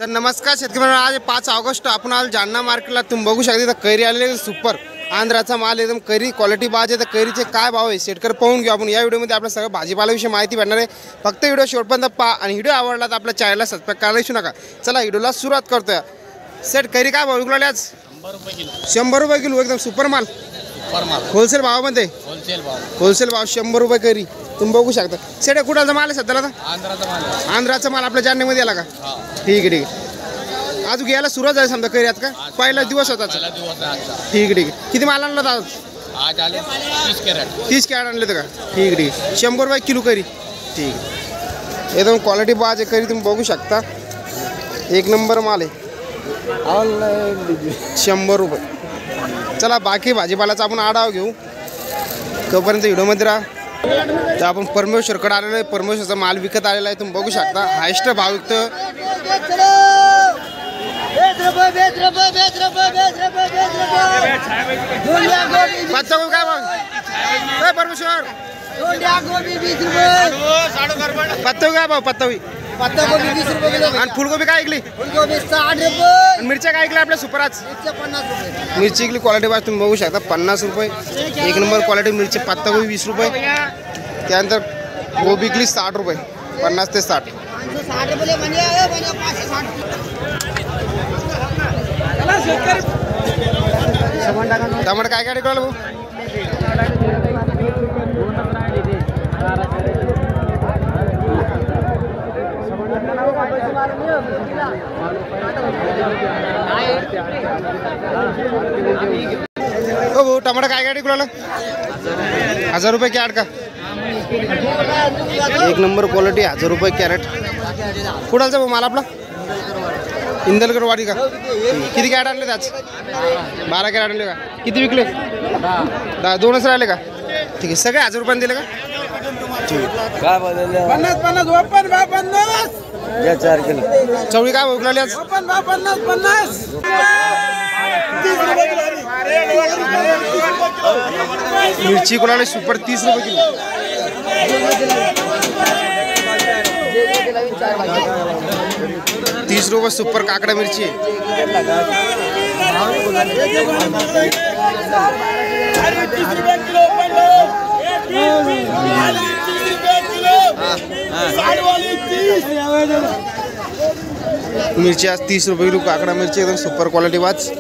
तर नमस्कार शेतकरी, आज 5 ऑगस्ट आपण आज जालना मार्केटला तुम्ही बघू शकता तर कैरी आलेले सुपर आंध्राचा माल एकदम कैरी क्वालिटी बाज आहे। तर कैरीचे काय भाव आहे शेतकरी पाहून घेऊ आपण। या व्हिडिओमध्ये आपल्या सगळं भाजीपाल्याविषयी माहिती भेटणार आहे। फक्त व्हिडिओ शेवटपर्यंत पहा आणि व्हिडिओ आवडला तर आपल्या चॅनलला सबस्क्राइब करायला विसरू नका। चला व्हिडिओला सुरुवात करतोय। सेट कैरी काय भाव विकला आज? 100 रुपये किलो एकदम सुपर माल होलसेल भावामध्ये। होलसेल भाव 100 रुपये कैरी तुम्ही बघू शकता। सेट कुठाचा माल आहे सध्याला? आंध्राचा माल आपल्या जालन्यामध्ये आला का? ठीक आहे ठीक आहे। आज घ्यायला सुरुवात झाली समजा कैरी आज का पहिला दिवस होता? ठीक आहे ठीक आहे। किती माल आणला आज? आज आले 30 कॅरेट आणले तर का? ठीक आहे ठीक आहे। 100 रुपये किलो कैरी ठीक आहे। एकदम क्वालिटी बाज आहे कैरी तुम्ही बघू शकता। एक नंबर माल आहे 100 रुपये। चला बाकी भाजीपाल्याचा आपण आढावा घेऊ तोपर्यंत व्हिडिओमध्ये राहा। तर आपण परमेश्वरकडे आलेलो आहे। परमेश्वरचा माल विकत आलेला आहे तुम्ही बघू शकता। हायस्ट भाव विकतो पत्ता गोबी काय भाव परमेश्वर? पत्ता काय भाव? पत्ता गोबी 20 रुपये किलो आणि फुलगोबी काय ऐकली? फुलगोबी 60 रुपये। मिरच्या काय ऐकल्या आपल्या सुपराज? 50 रुपये मिरची ऐकली क्वालिटी बाज तुम्ही बघू शकता 50 रुपये एक नंबर क्वालिटी मिरची। पत्ता गोबी 20 रुपये। त्यानंतर गोबी ऐकली 60 रुपये 50 ते 60। 60 रुपये म्हणजे 560 टमाटर काय काय विकला भाऊ? हो भाऊ टमाटर काय काय विकला? 1000 रुपये कॅरेट का? एक नंबर क्वालिटी 1000 रुपये कॅरेट। कुठालचा भाऊ माल आपला? इंदलकर वाडी का? किती कॅरेट आणले आज? 12 कॅरेट आणले का? किती विकले? 10 दोनच राहिले का? ठीक आहे। सगळे 1000 रुपयाने दिले का? ठीक आहे। काय बदलले? 50 ओपन भाव 50 या 4 किलो चवळी काय भाव विकली आज? ओपन भाव 50 मिरची कोणाला सुपर 30 रुपये किलो। 30 रुपये सुपर काकडा मिरची। मिरची आज 30 रुपये किलो काकडा मिरची एकदम सुपर क्वालिटी वाच।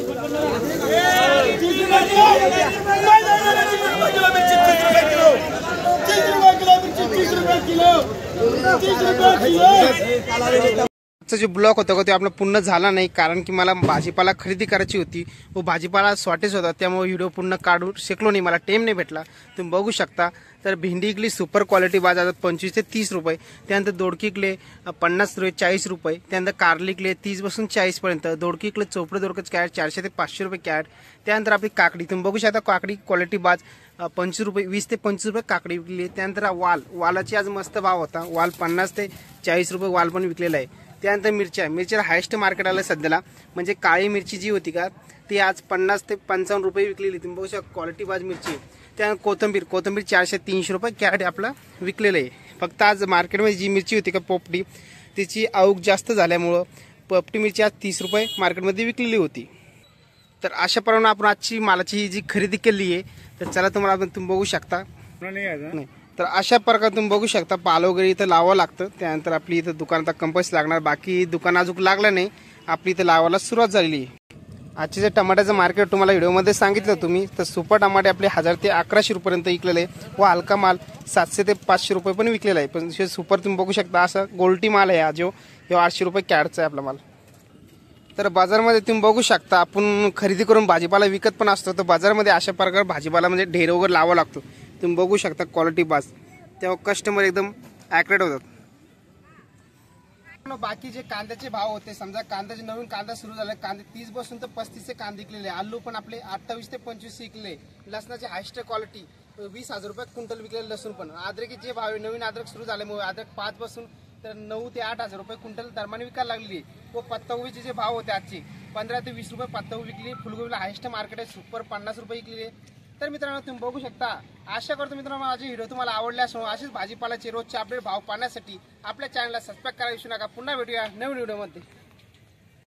जो ब्लॉग होता ते आपला पूर्ण झाला नाही कारण की मला भाजीपाला खरेदी करायची होती व भाजीपाला शॉर्टेज होता त्यामुळे व्हिडिओ पूर्ण काढू शकलो नाही। मला टाइम नाही भेटला तुम्ही बघू शकता। तर भेंडी इकली सुपर क्वालिटी बाजारात 25 ते 30 रुपये। त्यानंतर दोडकी इकले 50 रुपये 40 रुपये। त्यानंतर कारली इकले 30 पासून 40 पर्यंत। दोडकी इकले चोपडे दोडकच कॅरेट 400 ते 500 रुपये कॅरेट। त्यानंतर आपली काकडी तुम्ही बघू शकता काकडी क्वालिटी बाज 25 रुपये 20 ते 25 रुपये काकडी विकली। त्यानंतर वालाची आज मस्त भाव होता। वाल 50 ते 40 रुपये वाल पण विकलेला आहे। त्यानंतर मिरच्या हायस्ट मार्केट आलं सध्याला म्हणजे काळी मिरची जी होती का ती आज 50 ते 55 रुपये विकलेली तुम्ही बघू शकता क्वालिटी बाज मिरची। त्यानंतर कोथिंबीर 400 ते 300 रुपये कॅरेट आपला विकलेलं आहे। फक्त आज मार्केटमध्ये जी मिरची होती का पोपटी तिची आवक जास्त झाल्यामुळं पोपटी मिरची आज 30 रुपये मार्केटमध्ये विकलेली होती। तर अशा प्रमाणे आपण आजची मालाची जी खरेदी केली आहे तर चला तुम्हाला तुम्ही बघू शकता नाही तर अशा प्रकारे तुम्ही बघू शकता पाल वगैरे इथं लावावं लागतं। त्यानंतर आपली इथं दुकानात कंपस लागणार बाकी दुकान अजून लागलं नाही आपली इथं लावायला सुरुवात झालेली आहे। आजचे जे टमाट्याचं मार्केट तुम्हाला व्हिडिओमध्ये सांगितलं तुम्ही तर सुपर टमाटे आपले 1000 ते 1100 रुपयेपर्यंत विकलेले आहे व हलका माल 700 ते 500 रुपये पण विकलेला आहे। पण सुपर तुम्ही बघू शकता असा गोल्टी माल आहे हा जो 800 रुपये कॅरेटचा आहे आपला माल। तर बाजारामध्ये तुम्ही बघू शकता आपण खरेदी करून भाजीपाला विकत पण असतो तर बाजारामध्ये अशा प्रकारे भाजीपाला म्हणजे ढेर वगैरे लावावा लागतो तुम्ही बघू शकता क्वालिटी बाज तेव्हा कस्टमर एकदम ॲक्युरेट होतात। बाकी जे कांद्याचे भाव होते समजा कांद्याचे नवीन कांदा सुरू झाला कांदे 30 पासून तर 35 चे कांदे विकलेले। आलू पण आपले 28 ते 25 विकले। लसणाची हायस्ट क्वालिटी 20,000 रुपये क्विंटल विकलेले लसूण पण। अद्रकीचे भाव नवीन अद्रक सुरू झाल्यामुळे अद्रक 5 पासून तर 9 ते 8,000 रुपये क्विंटल दरम्यान विकायला लागली। व पत्तागोबीचे जे भाव होते आजचे 15 ते 20 रुपये पत्तागोबी विकली। फुलगोबीला हायस्ट मार्केट आहे सुपर 50 रुपये विकली। तर मित्रांनो तुम्ही बघू शकता आशा करतो मित्रांनो माझी व्हिडिओ तुम्हाला आवडले असेल। अशीच भाजीपाल्याचे रोजचे अपडेट भाव पाहण्यासाठी आपल्या चॅनलला सबस्क्राइब करायला विसरू नका। पुन्हा भेटूया नवीन व्हिडिओमध्ये।